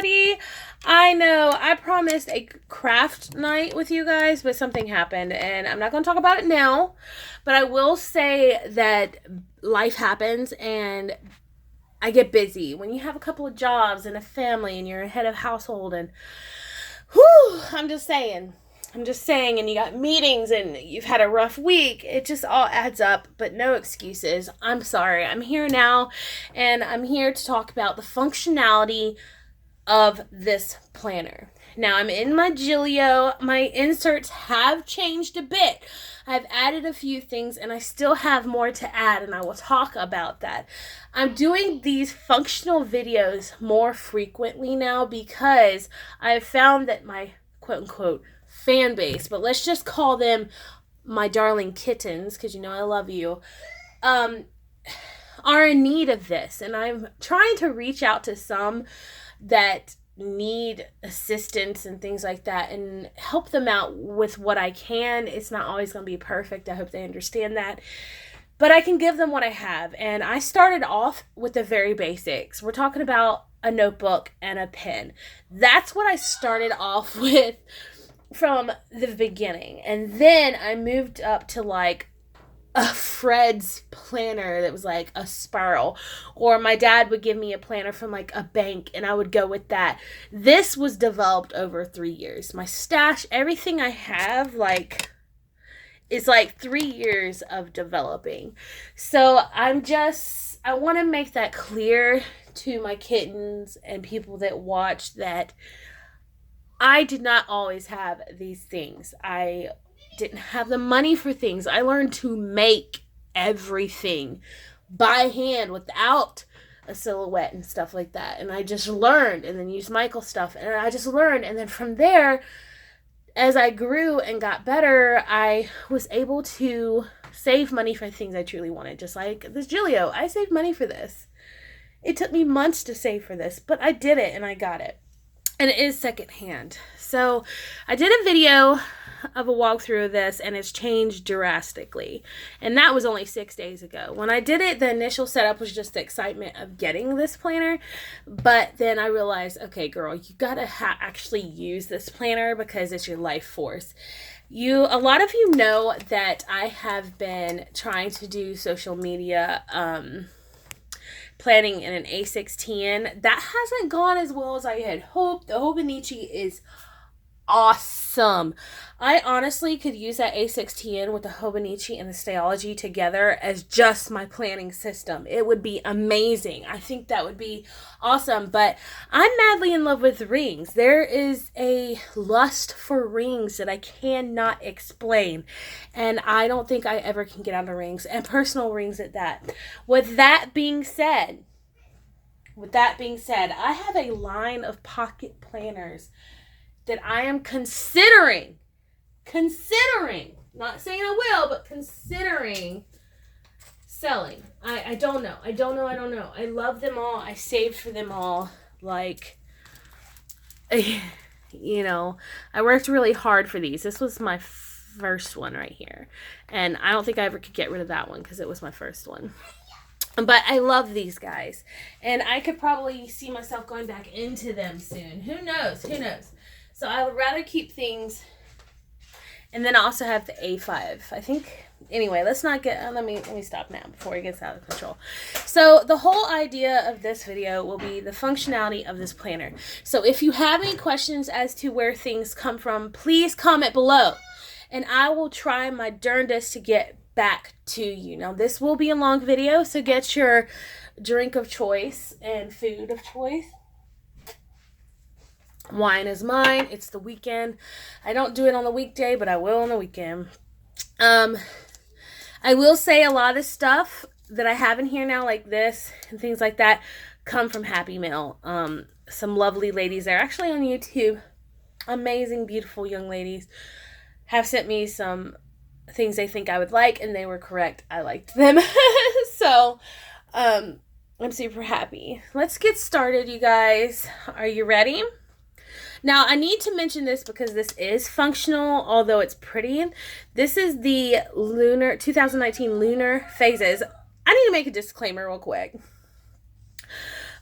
happy. I know I promised a craft night with you guys, but something happened, and I'm not going to talk about it now, but I will say that life happens, and I get busy. When you have a couple of jobs and a family, and you're a head of household, and whew, I'm just saying, and you got meetings and you've had a rough week. It just all adds up, but no excuses. I'm sorry. I'm here now, and I'm here to talk about the functionality of this planner. Now, I'm in my gillio. My inserts have changed a bit. I've added a few things, and I still have more to add, and I will talk about that. I'm doing these functional videos more frequently now because I've found that my quote-unquote fan base, but let's just call them my darling kittens, because you know I love you, are in need of this. And I'm trying to reach out to some that need assistance and things like that and help them out with what I can. It's not always going to be perfect. I hope they understand that. But I can give them what I have. And I started off with the very basics. We're talking about a notebook and a pen. That's what I started off with from the beginning. And then I moved up to like a Fred's planner that was like a spiral, or my dad would give me a planner from like a bank and I would go with that. This was developed over 3 years. My stash, everything I have, like, is like 3 years of developing. So I want to make that clear to my kittens and people that watch that I did not always have these things. I didn't have the money for things. I learned to make everything by hand without a silhouette and stuff like that. And I just learned, and then used Michael's stuff, and I just learned. And then from there, as I grew and got better, I was able to save money for things I truly wanted. Just like this gillio. I saved money for this. It took me months to save for this, but I did it and I got it. And it is secondhand. So I did a video of a walkthrough of this, and it's changed drastically. And that was only 6 days ago. When I did it, the initial setup was just the excitement of getting this planner. But then I realized, okay, girl, you gotta actually use this planner because it's your life force. A lot of you know that I have been trying to do social media planning in an A16. That hasn't gone as well as I had hoped. The Hobonichi is awesome. I honestly could use that A16 with the Hobonichi and the Stayology together as just my planning system. It would be amazing. I think that would be awesome. But I'm madly in love with rings. There is a lust for rings that I cannot explain. And I don't think I ever can get out of rings, and personal rings at that. With that being said, I have a line of pocket planners that I am considering, not saying I will, but considering selling. I don't know. I love them all. I saved for them all. Like, you know, I worked really hard for these. This was my first one right here. And I don't think I ever could get rid of that one because it was my first one. But I love these guys. And I could probably see myself going back into them soon. Who knows? So I would rather keep things. And then I also have the A5. I think, anyway, let's not get, let me stop now before it gets out of control. So the whole idea of this video will be the functionality of this planner. So if you have any questions as to where things come from, please comment below. And I will try my darndest to get back to you. Now, this will be a long video, so get your drink of choice and food of choice. Wine is mine. It's the weekend. I don't do it on the weekday, but I will on the weekend. I will say a lot of stuff that I have in here now, like this and things like that, come from Happy Mail. Some lovely ladies, they're actually on YouTube. Amazing, beautiful young ladies have sent me some things they think I would like, and they were correct. I liked them. So, I'm super happy. Let's get started, you guys. Are you ready? Now, I need to mention this because this is functional, although it's pretty. This is the 2019 lunar phases. I need to make a disclaimer real quick.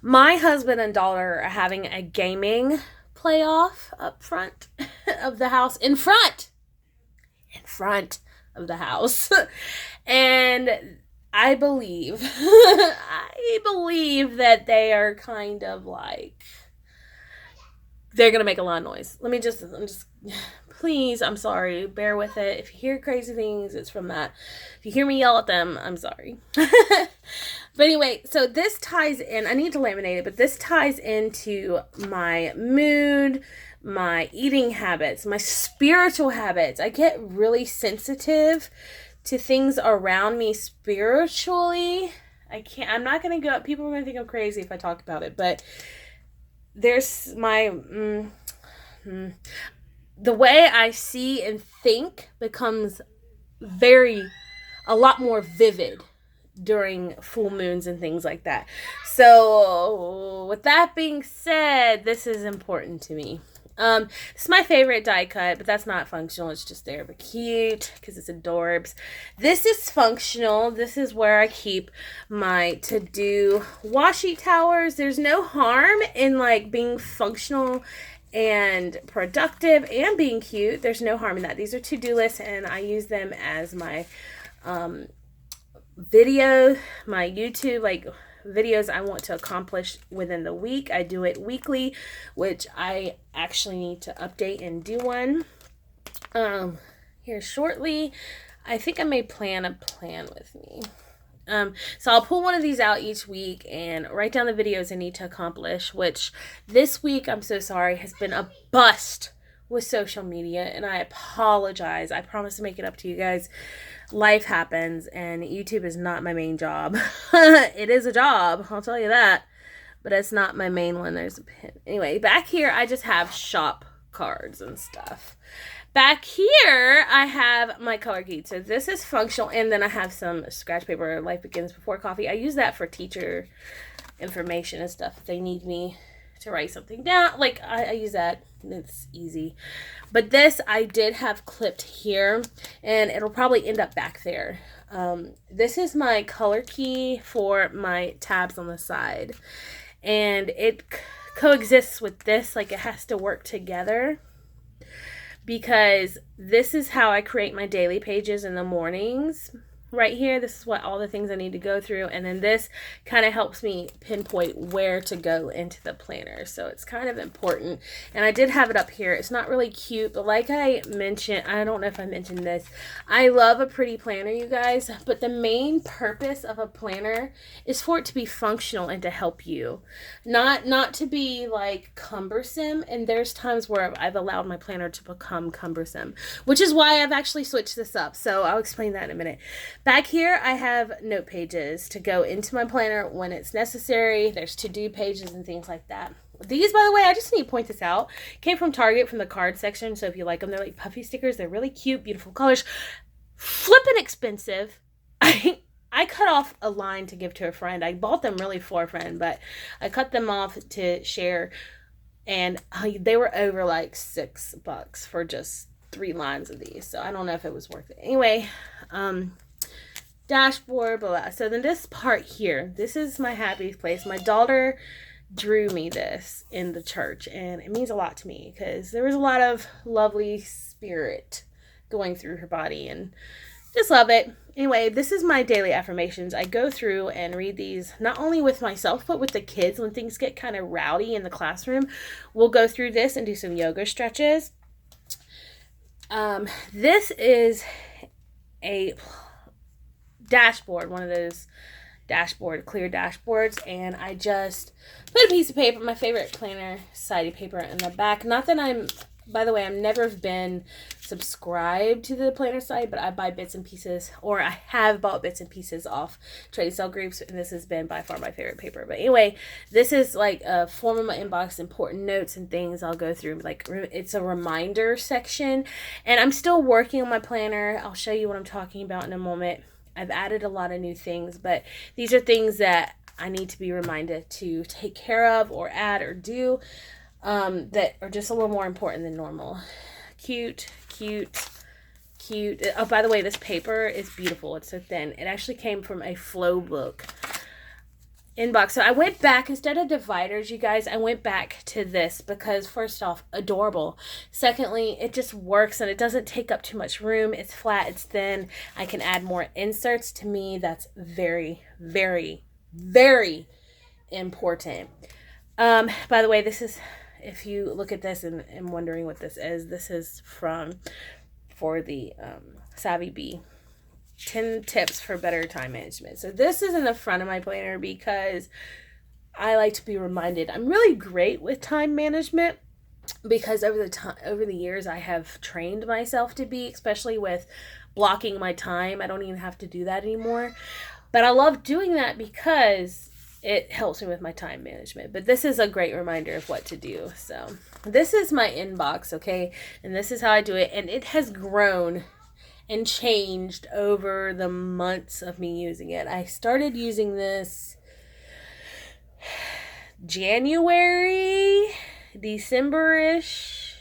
My husband and daughter are having a gaming playoff up front of the house, in front of the house. And I believe that they are kind of like, they're gonna make a lot of noise. I'm just please, I'm sorry, bear with it. If you hear crazy things, it's from that. If you hear me yell at them, I'm sorry. But anyway, so this ties in, I need to laminate it, but this ties into my mood, my eating habits, my spiritual habits. I get really sensitive to things around me spiritually. I'm not going to go, people are going to think I'm crazy if I talk about it, but there's my, the way I see and think becomes a lot more vivid during full moons and things like that. So with that being said, this is important to me. This is my favorite die cut, but that's not functional. It's just there, but cute because it's adorbs. This is functional. This is where I keep my to-do washi towers. There's no harm in like being functional and productive and being cute. There's no harm in that. These are to-do lists, and I use them as my video, my YouTube, like videos I want to accomplish within the week. I do it weekly, which I actually need to update and do one here shortly. I think I may plan a plan with me. So I'll pull one of these out each week and write down the videos I need to accomplish, which this week, I'm so sorry, has been a bust with social media, and I apologize. I promise to make it up to you guys. Life happens, and YouTube is not my main job. It is a job, I'll tell you that, but it's not my main one. There's a pin. Anyway, back here I just have shop cards and stuff. Back here I have my color key. So this is functional, and then I have some scratch paper. Life begins before coffee. I use that for teacher information and stuff. If they need me to write something down, like I use that. It's easy. But this I did have clipped here, and it'll probably end up back there. This is my color key for my tabs on the side, and it coexists with this. Like, it has to work together, because this is how I create my daily pages in the mornings. Right here, this is what all the things I need to go through, and then this kind of helps me pinpoint where to go into the planner. So it's kind of important, and I did have it up here. It's not really cute, but like I mentioned, I don't know if I mentioned this, I love a pretty planner, you guys, but the main purpose of a planner is for it to be functional and to help you, not to be like cumbersome. And there's times where I've allowed my planner to become cumbersome, which is why I've actually switched this up. So I'll explain that in a minute. Back here, I have note pages to go into my planner when it's necessary. There's to-do pages and things like that. These, by the way, I just need to point this out, came from Target, from the card section. So if you like them, they're like puffy stickers. They're really cute, beautiful colors. Flippin' expensive. I cut off a line to give to a friend. I bought them really for a friend, but I cut them off to share. And they were over like $6 for just 3 lines of these. So I don't know if it was worth it. Anyway, dashboard, blah, blah. So then this part here, this is my happy place. My daughter drew me this in the church, and it means a lot to me because there was a lot of lovely spirit going through her body, and just love it. Anyway, this is my daily affirmations. I go through and read these not only with myself, but with the kids. When things get kind of rowdy in the classroom, we'll go through this and do some yoga stretches. This is a dashboard, one of those clear dashboards, and I just put a piece of paper, my favorite planner sidey paper, in the back. Not that by the way, I've never been subscribed to the planner site, but I buy bits and pieces, or I have bought bits and pieces off trade sale groups, and this has been by far my favorite paper. But anyway, this is like a form of my inbox, important notes and things I'll go through. Like, it's a reminder section, and I'm still working on my planner. I'll show you what I'm talking about in a moment. I've added a lot of new things, but these are things that I need to be reminded to take care of or add or do, that are just a little more important than normal. Cute. Oh, by the way, this paper is beautiful. It's so thin. It actually came from a flow book. inbox. So I went back, instead of dividers, you guys, I went back to this because first off, adorable. Secondly, it just works and it doesn't take up too much room. It's flat, it's thin. I can add more inserts. To me, that's very, very, very important. By the way, this is, if you look at this and wondering what this is for the Savvy Bee 10 tips for better time management. So this is in the front of my planner because I like to be reminded I'm really great with time management, because over the years I have trained myself to be, especially with blocking my time. I don't even have to do that anymore. But I love doing that because it helps me with my time management. But this is a great reminder of what to do. So this is my inbox, okay? And this is how I do it. And it has grown and changed over the months of me using it. I started using this January, December-ish,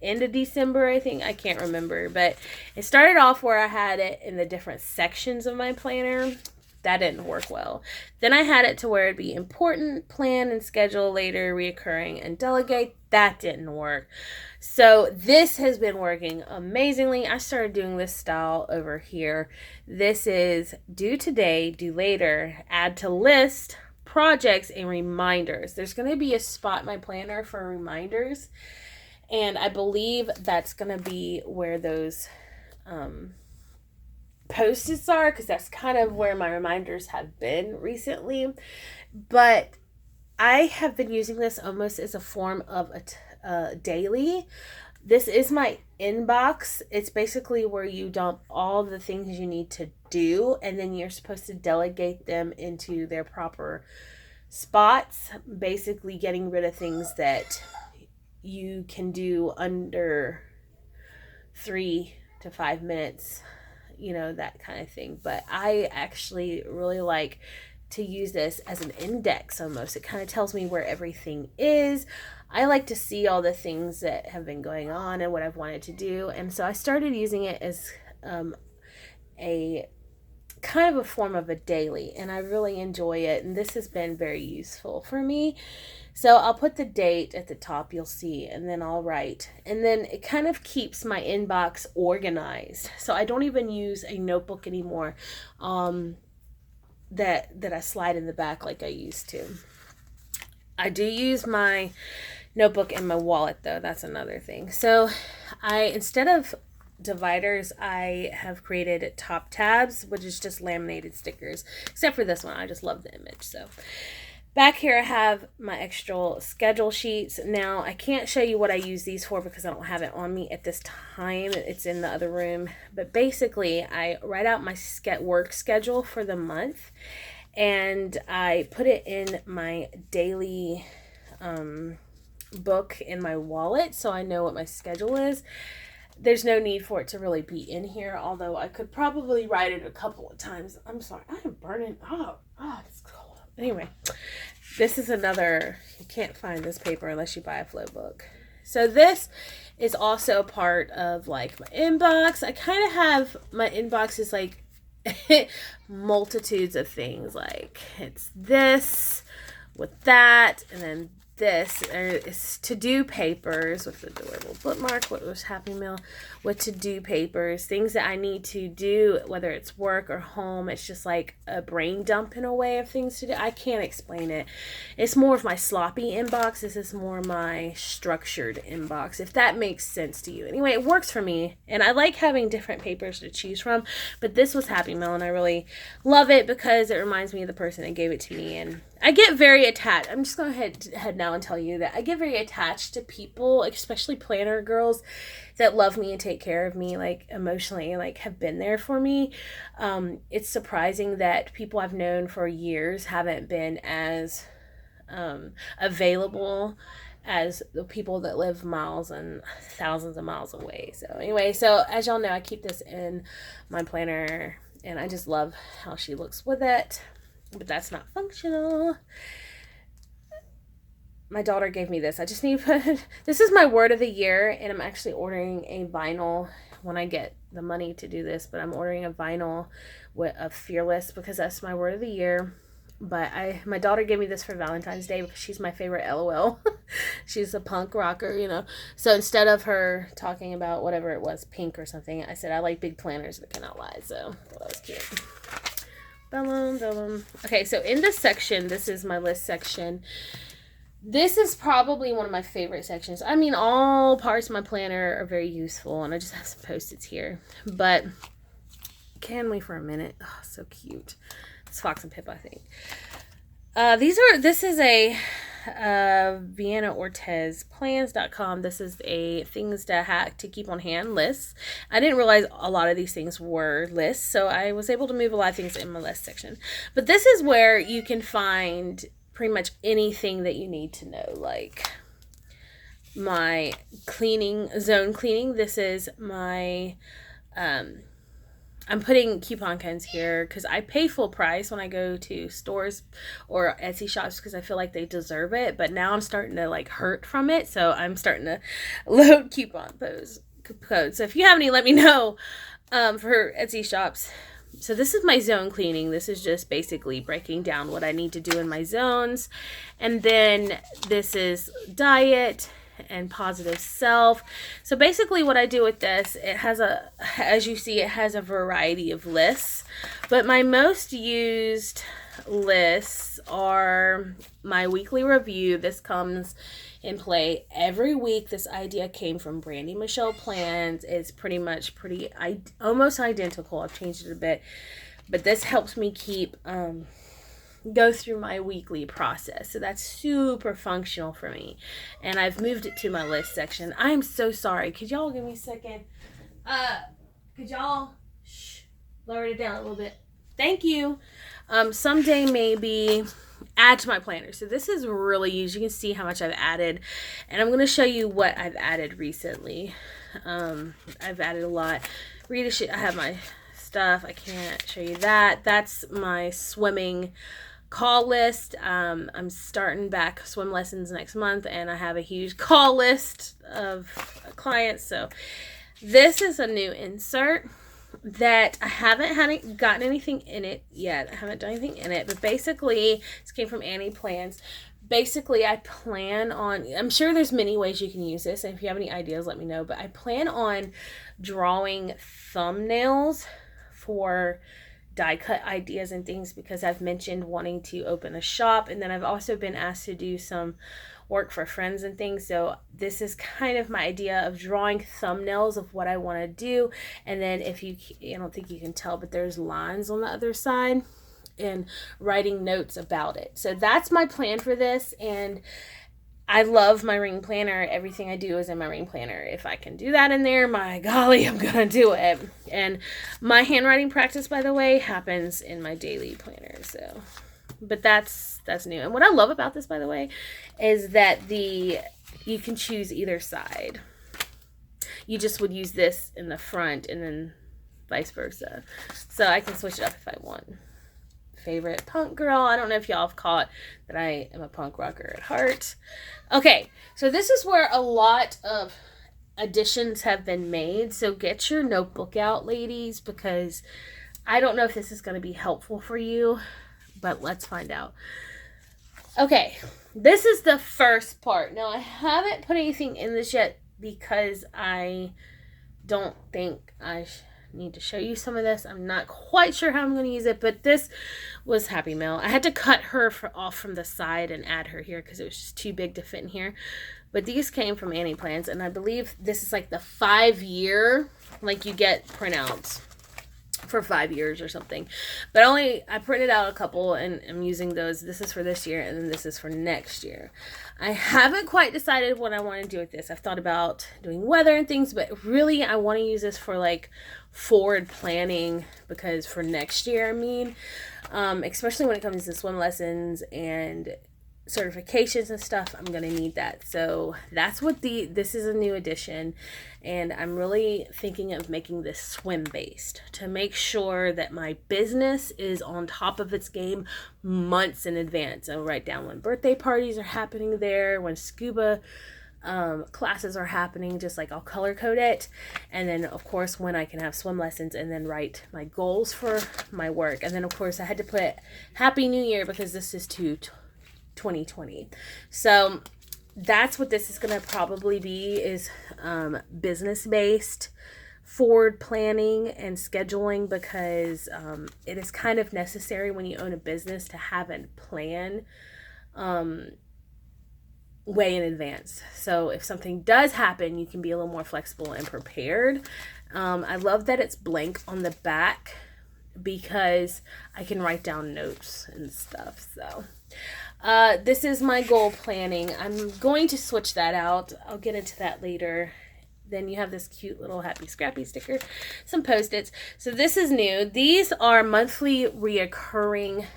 end of December, I think. I can't remember. But it started off where I had it in the different sections of my planner. That didn't work well. Then I had it to where it'd be important, plan and schedule later, reoccurring, and delegate. That didn't work. So this has been working amazingly. I started doing this style over here. This is do today, do later, add to list, projects, and reminders. There's going to be a spot in my planner for reminders. And I believe that's going to be where those Post-its are, because that's kind of where my reminders have been recently. But I have been using this almost as a form of a daily. This is my inbox. It's basically where you dump all the things you need to do, and then you're supposed to delegate them into their proper spots, basically getting rid of things that you can do under 3 to 5 minutes, that kind of thing. But I actually really like to use this as an index almost. It kind of tells me where everything is. I like to see all the things that have been going on and what I've wanted to do. And so I started using it as a kind of a form of a daily, and I really enjoy it. And this has been very useful for me. So I'll put the date at the top, you'll see, and then I'll write. And then it kind of keeps my inbox organized. So I don't even use a notebook anymore that I slide in the back like I used to. I do use my notebook in my wallet, though. That's another thing. So instead of dividers, I have created top tabs, which is just laminated stickers, except for this one. I just love the image. So back here I have my extra schedule sheets. Now I can't show you what I use these for because I don't have it on me at this time. It's in the other room. But basically I write out my work schedule for the month, and I put it in my daily book in my wallet so I know what my schedule is. There's no need for it to really be in here, although I could probably write it a couple of times. I'm sorry, I am burning up. Oh, it's cold. Anyway, this is another, you can't find this paper unless you buy a flow book. So this is also part of like my inbox. I kind of have, my inbox is like multitudes of things. Like it's this with that, and then this is to-do papers with the adorable bookmark, what was Happy Meal, with to-do papers, things that I need to do, whether it's work or home. It's just like a brain dump in a way of things to do. I can't explain it. It's more of my sloppy inbox. This is more my structured inbox, if that makes sense to you. Anyway, it works for me, and I like having different papers to choose from, but this was Happy Meal, and I really love it because it reminds me of the person that gave it to me. And I get very attached. I'm just going to head now and tell you that I get very attached to people, especially planner girls that love me and take care of me, like emotionally, like have been there for me. It's surprising that people I've known for years haven't been as available as the people that live miles and thousands of miles away. So anyway, so as y'all know, I keep this in my planner, and I just love how she looks with it. But that's not functional. My daughter gave me this. I just need to put, this is my word of the year, and I'm actually ordering a vinyl when I get the money to do this, but I'm ordering a vinyl of Fearless because that's my word of the year. But my daughter gave me this for Valentine's Day because she's my favorite LOL. She's a punk rocker, you know. So instead of her talking about whatever it was, pink or something, I said I like big planners that cannot lie. So I thought that was cute. Okay, so in this section, this is my list section. This is probably one of my favorite sections. I mean, all parts of my planner are very useful, and I just have some Post-its here. But can we for a minute? Oh, so cute. It's Fox and Pip, I think. This is a Vienna Ortez plans.com. This is a things to keep on hand list. I didn't realize a lot of these things were lists, so I was able to move a lot of things in my list section. But this is where you can find pretty much anything that you need to know, like my zone cleaning. This is my I'm putting coupon codes here because I pay full price when I go to stores or Etsy shops because I feel like they deserve it. But now I'm starting to like hurt from it. So I'm starting to load coupon codes. So if you have any, let me know for Etsy shops. So this is my zone cleaning. This is just basically breaking down what I need to do in my zones. And then this is diet and positive self. So basically what I do with this, it has as you see, it has a variety of lists, but my most used lists are my weekly review. This comes in play every week. This idea came from Brandy Michelle Plans. It's pretty much almost identical. I've changed it a bit, but this helps me go through my weekly process. So that's super functional for me. And I've moved it to my list section. I'm so sorry. Could y'all give me a second? Could y'all lower it down a little bit? Thank you. Someday maybe add to my planner. So this is really used. You can see how much I've added. And I'm going to show you what I've added recently. I've added a lot. I have my stuff. I can't show you that. That's my swimming call list. I'm starting back swim lessons next month, and I have a huge call list of clients. So this is a new insert that I haven't gotten anything in it yet. I haven't done anything in it, but basically this came from Annie Plans. Basically, I plan on, I'm sure there's many ways you can use this, and if you have any ideas, let me know, but I plan on drawing thumbnails for die cut ideas and things because I've mentioned wanting to open a shop, and then I've also been asked to do some work for friends and things. So this is kind of my idea of drawing thumbnails of what I want to do, and then I don't think you can tell, but there's lines on the other side and writing notes about it. So that's my plan for this, and I love my ring planner. Everything I do is in my ring planner. If I can do that in there, my golly, I'm gonna do it. And my handwriting practice, by the way, happens in my daily planner. So, but that's new. And what I love about this, by the way, is that you can choose either side. You just would use this in the front and then vice versa. So I can switch it up if I want. Favorite punk girl. I don't know if y'all have caught that I am a punk rocker at heart. Okay, so this is where a lot of additions have been made. So get your notebook out, ladies, because I don't know if this is going to be helpful for you, but let's find out. Okay, this is the first part. Now, I haven't put anything in this yet because I don't think I need to show you some of this. I'm not quite sure how I'm going to use it, but this was Happy Mail. I had to cut her off from the side and add her here because it was just too big to fit in here. But these came from Annie Plans, and I believe this is like the 5-year, like you get printouts for 5 years or something. But I printed out a couple and I'm using those. This is for this year, and then this is for next year. I haven't quite decided what I want to do with this. I've thought about doing weather and things, but really I want to use this for like forward planning, because for next year, especially when it comes to swim lessons and certifications and stuff, I'm gonna need that. So that's what this is a new edition, and I'm really thinking of making this swim based to make sure that my business is on top of its game months in advance. I'll write down when birthday parties are happening there, when scuba classes are happening, just like I'll color code it. And then of course when I can have swim lessons, and then write my goals for my work. And then of course I had to put Happy New Year because this is to 2020. So that's what this is going to probably be, is business based forward planning and scheduling, because it is kind of necessary when you own a business to have a plan way in advance. So if something does happen, you can be a little more flexible and prepared. I love that it's blank on the back because I can write down notes and stuff. So this is my goal planning. I'm going to switch that out. I'll get into that later. Then you have this cute little happy scrappy sticker, some Post-its. So this is new. These are monthly reoccurring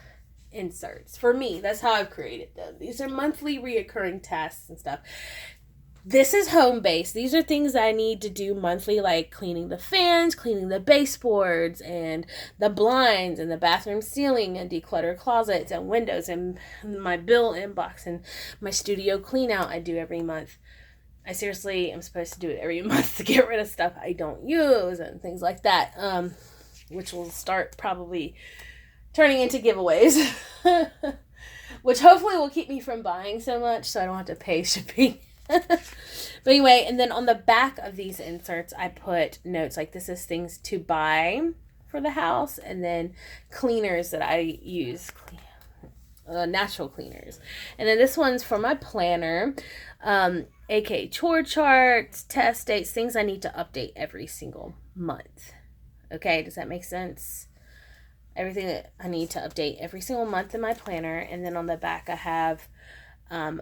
inserts. For me, that's how I've created them. These are monthly reoccurring tasks and stuff. This is home based. These are things I need to do monthly, like cleaning the fans, cleaning the baseboards and the blinds and the bathroom ceiling, and declutter closets and windows, and my bill inbox and my studio clean out I do every month. I seriously am supposed to do it every month to get rid of stuff I don't use and things like that, which will start probably turning into giveaways, which hopefully will keep me from buying so much so I don't have to pay shipping. But anyway, and then on the back of these inserts, I put notes like this is things to buy for the house, and then cleaners that I use, natural cleaners. And then this one's for my planner, aka chore charts, test dates, things I need to update every single month. Okay, does that make sense? Everything that I need to update every single month in my planner. And then on the back I have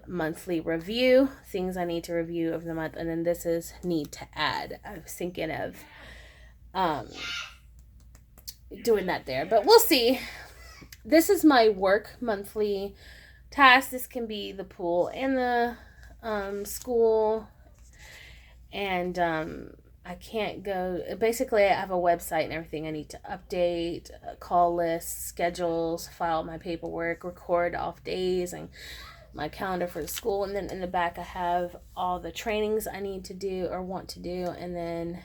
monthly review, things I need to review over the month. And then this is need to add. I was thinking of doing that there, but we'll see. This is my work monthly task. This can be the pool and the school, and I can't go, basically I have a website and everything I need to update, call lists, schedules, file my paperwork, record off days, and my calendar for the school. And then in the back I have all the trainings I need to do or want to do, and then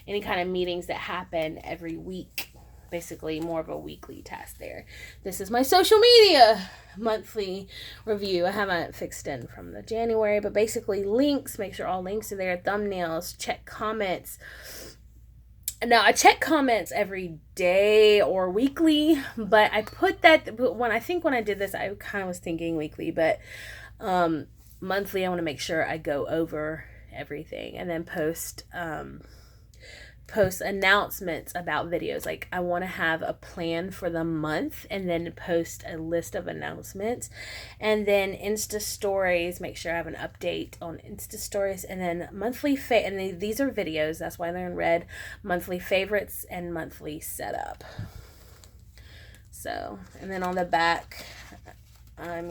any kind of meetings that happen every week. Basically more of a weekly task there. This is my social media monthly review. I haven't fixed in from the January, but basically links, make sure all links are there, thumbnails, check comments. Now I check comments every day or weekly, but I put that, when I did this, I kind of was thinking weekly, but monthly I want to make sure I go over everything, and then post announcements about videos. Like I want to have a plan for the month, and then post a list of announcements, and then Insta stories, make sure I have an update on Insta stories, and then monthly and these are videos, that's why they're in red, monthly favorites and monthly setup. So, and then on the back, I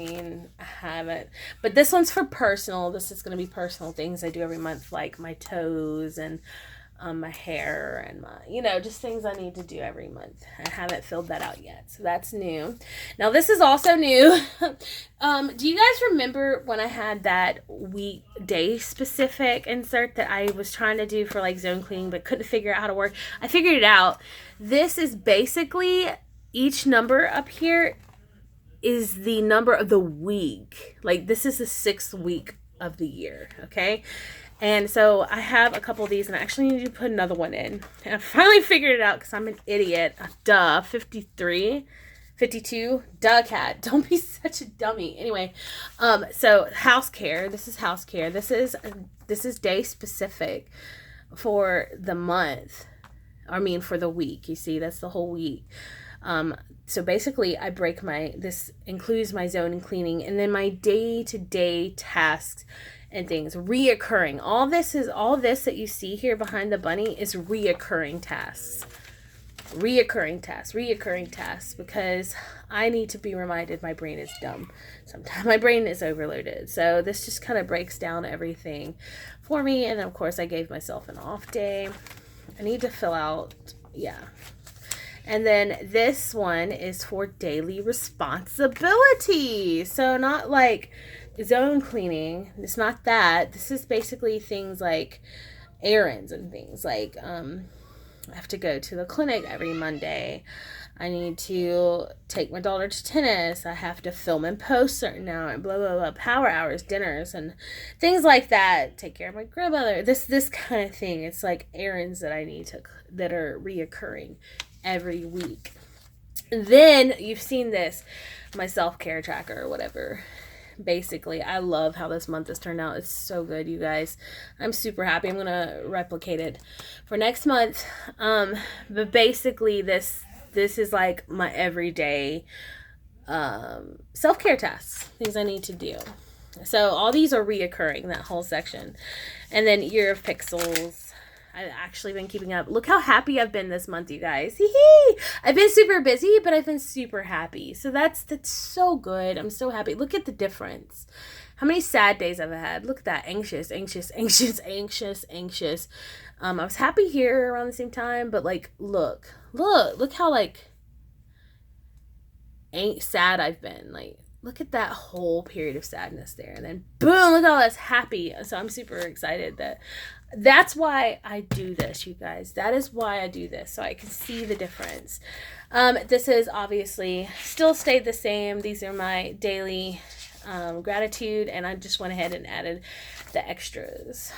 haven't, but this one's for personal. This is going to be personal things I do every month, like my toes and my hair and my, just things I need to do every month. I haven't filled that out yet, so that's new. Now this is also new. Do you guys remember when I had that weekday specific insert that I was trying to do for like zone cleaning but couldn't figure out how to work? I figured it out. This is basically, each number up here is the number of the week. Like this is the 6th week of the year, okay? And so I have a couple of these, and I actually need to put another one in. And I finally figured it out because I'm an idiot. Duh, 53, 52, duh, cat. Don't be such a dummy. Anyway, so house care. This is house care. This is day specific for the month. For the week. You see, that's the whole week. So basically I break this includes my zone and cleaning, and then my day-to-day tasks and things, reoccurring. All this that you see here behind the bunny is reoccurring tasks, because I need to be reminded my brain is dumb. Sometimes my brain is overloaded. So this just kind of breaks down everything for me. And then of course I gave myself an off day. I need to fill out, And then this one is for daily responsibility. So not like zone cleaning. It's not that. This is basically things like errands and things like I have to go to the clinic every Monday. I need to take my daughter to tennis. I have to film and post certain hours, blah, blah, blah, power hours, dinners, and things like that. Take care of my grandmother. This kind of thing. It's like errands that I need to, that are reoccurring every week. Then you've seen this, my self-care tracker or whatever. Basically, I love how this month has turned out. It's so good, you guys. I'm super happy. I'm going to replicate it for next month. But basically, this is like my everyday self-care tasks, things I need to do. So all these are reoccurring, that whole section. And then year of pixels. I've actually been keeping up. Look how happy I've been this month, you guys. Hee-hee! I've been super busy, but I've been super happy. So that's so good. I'm so happy. Look at the difference. How many sad days I've had. Look at that. Anxious, anxious, anxious, anxious, anxious. I was happy here around the same time, but like, look how like sad I've been. Like, look at that whole period of sadness there. And then boom, look at all this happy. So I'm super excited that's why I do this, you guys. That is why I do this, so I can see the difference. This is obviously still stayed the same. These are my daily gratitude, and I just went ahead and added the extras.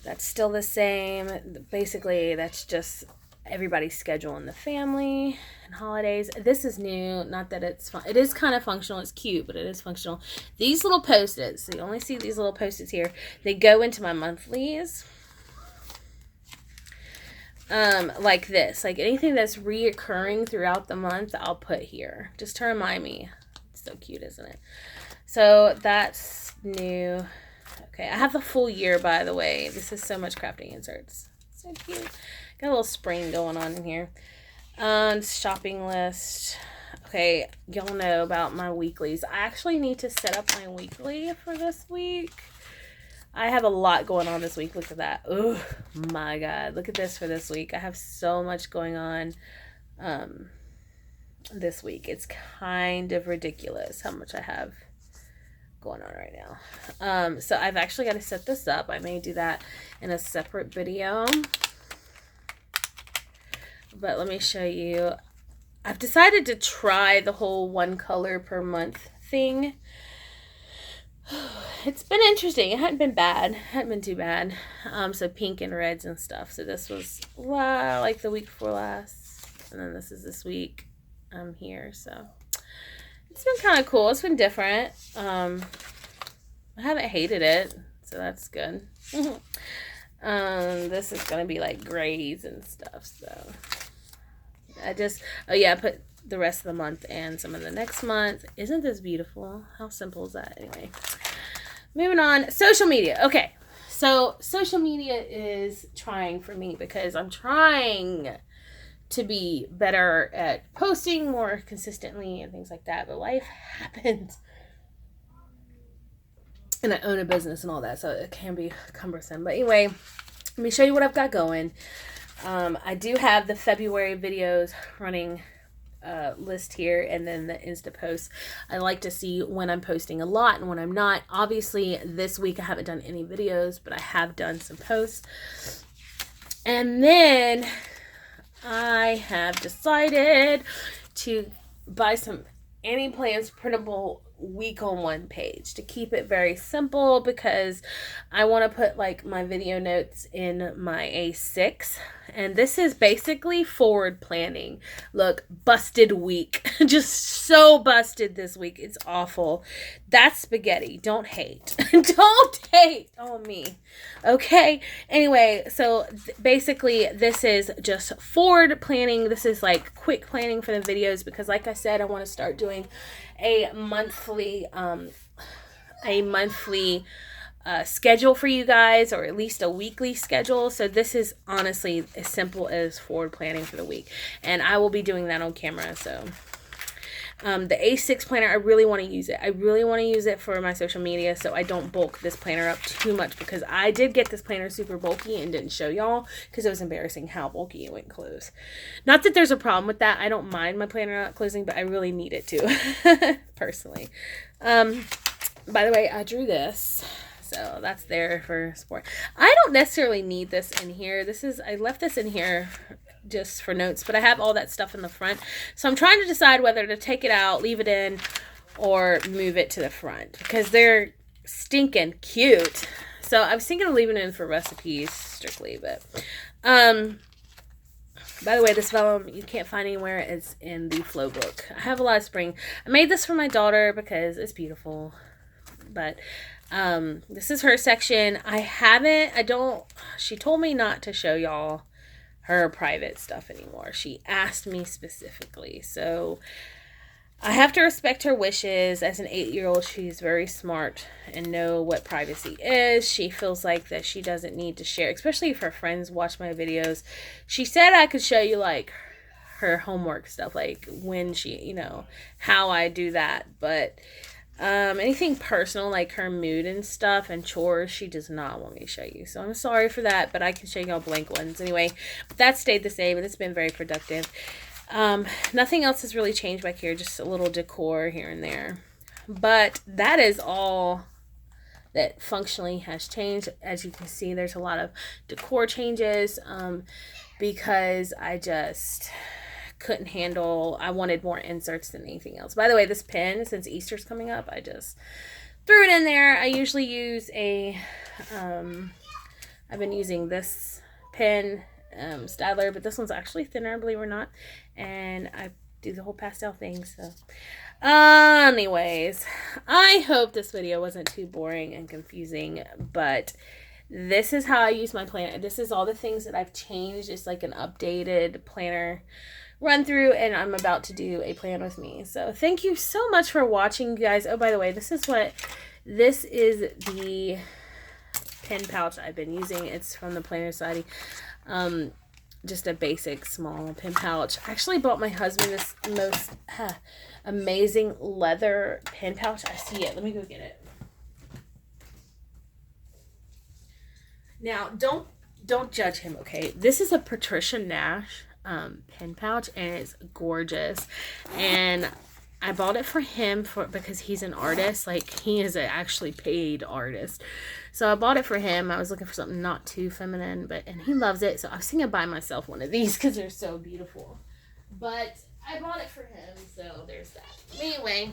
That's still the same. Basically, that's just everybody's schedule in the family and holidays. This is new. Not that it's fun. It is kind of functional. It's cute, but it is functional. These little post-its, so you only see these little post-its here. They go into my monthlies. Like this. Like anything that's reoccurring throughout the month, I'll put here. Just to remind me. It's so cute, isn't it? So that's new. Okay, I have the full year, by the way. This is so much crafting inserts. So cute. Got a little spring going on in here. Shopping list. Okay, y'all know about my weeklies. I actually need to set up my weekly for this week. I have a lot going on this week. Look at that. Oh my God. Look at this for this week. I have so much going on this week. It's kind of ridiculous how much I have going on right now. So I've actually got to set this up. I may do that in a separate video. But let me show you. I've decided to try the whole one color per month thing. It's been interesting. It hadn't been bad. It hadn't been too bad. So pink and reds and stuff. So this was like the week before last. And then this is this week. I'm here. So it's been kind of cool. It's been different. I haven't hated it. So that's good. This is going to be like grays and stuff. So I put the rest of the month and some of the next month. Isn't this beautiful? How simple is that? Anyway, moving on. Social media. Okay. So social media is trying for me because I'm trying to be better at posting more consistently and things like that. But life happens. And I own a business and all that. So it can be cumbersome. But anyway, let me show you what I've got going. I do have the February videos running list here, and then the Insta posts. I like to see when I'm posting a lot and when I'm not. Obviously, this week I haven't done any videos, but I have done some posts. And then I have decided to buy some Annie Plans printable week on one page to keep it very simple, because I want to put like my video notes in my A6, and this is basically forward planning. Look, busted week. Just so busted this week. It's awful. That's spaghetti. Don't hate. Don't hate on me. Okay. Anyway, so basically this is just forward planning. This is like quick planning for the videos, because like I said, I want to start doing a monthly schedule for you guys, or at least a weekly schedule. So this is honestly as simple as forward planning for the week, and I will be doing that on camera. So The A6 planner, I really want to use it. I really want to use it for my social media so I don't bulk this planner up too much, because I did get this planner super bulky and didn't show y'all because it was embarrassing how bulky it went close. Not that there's a problem with that. I don't mind my planner not closing, but I really need it to, personally. By the way, I drew this. So that's there for support. I don't necessarily need this in here. I left this in here just for notes, but I have all that stuff in the front. So I'm trying to decide whether to take it out, leave it in, or move it to the front, because they're stinking cute. So I was thinking of leaving it in for recipes strictly, but by the way, this vellum you can't find anywhere. It's in the flow book. I have a lot of spring. I made this for my daughter because it's beautiful, but this is her section. She told me not to show y'all her private stuff anymore. She asked me specifically. So I have to respect her wishes. As an 8-year-old, she's very smart and know what privacy is. She feels like that she doesn't need to share, especially if her friends watch my videos. She said I could show you like her homework stuff, like when she, how I do that, but anything personal like her mood and stuff and chores, she does not want me to show you. So I'm sorry for that, but I can show y'all blank ones anyway. That stayed the same, and it's been very productive. Nothing else has really changed back here, just a little decor here and there. But that is all that functionally has changed. As you can see, there's a lot of decor changes because I just couldn't handle, I wanted more inserts than anything else. By the way, this pen, since Easter's coming up, I just threw it in there. I usually use I've been using this pen, Styler, but this one's actually thinner, believe it or not, and I do the whole pastel thing. So anyways, I hope this video wasn't too boring and confusing, but this is how I use my planner. This is all the things that I've changed. It's like an updated planner run through, and I'm about to do a plan with me. So thank you so much for watching, guys. Oh, by the way, this is the pen pouch I've been using. It's from the Planner Society. Just a basic small pen pouch. I actually bought my husband this most amazing leather pen pouch. I see it. Let me go get it. Now, don't judge him, okay? This is a Patricia Nash pen pouch, and it's gorgeous. And I bought it for him because he's an artist. Like, he is an actually paid artist. So I bought it for him. I was looking for something not too feminine, and he loves it. So I was thinking of buying myself one of these because they're so beautiful. But I bought it for him, so there's that. Anyway,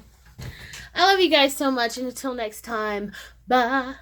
I love you guys so much, and until next time, bye.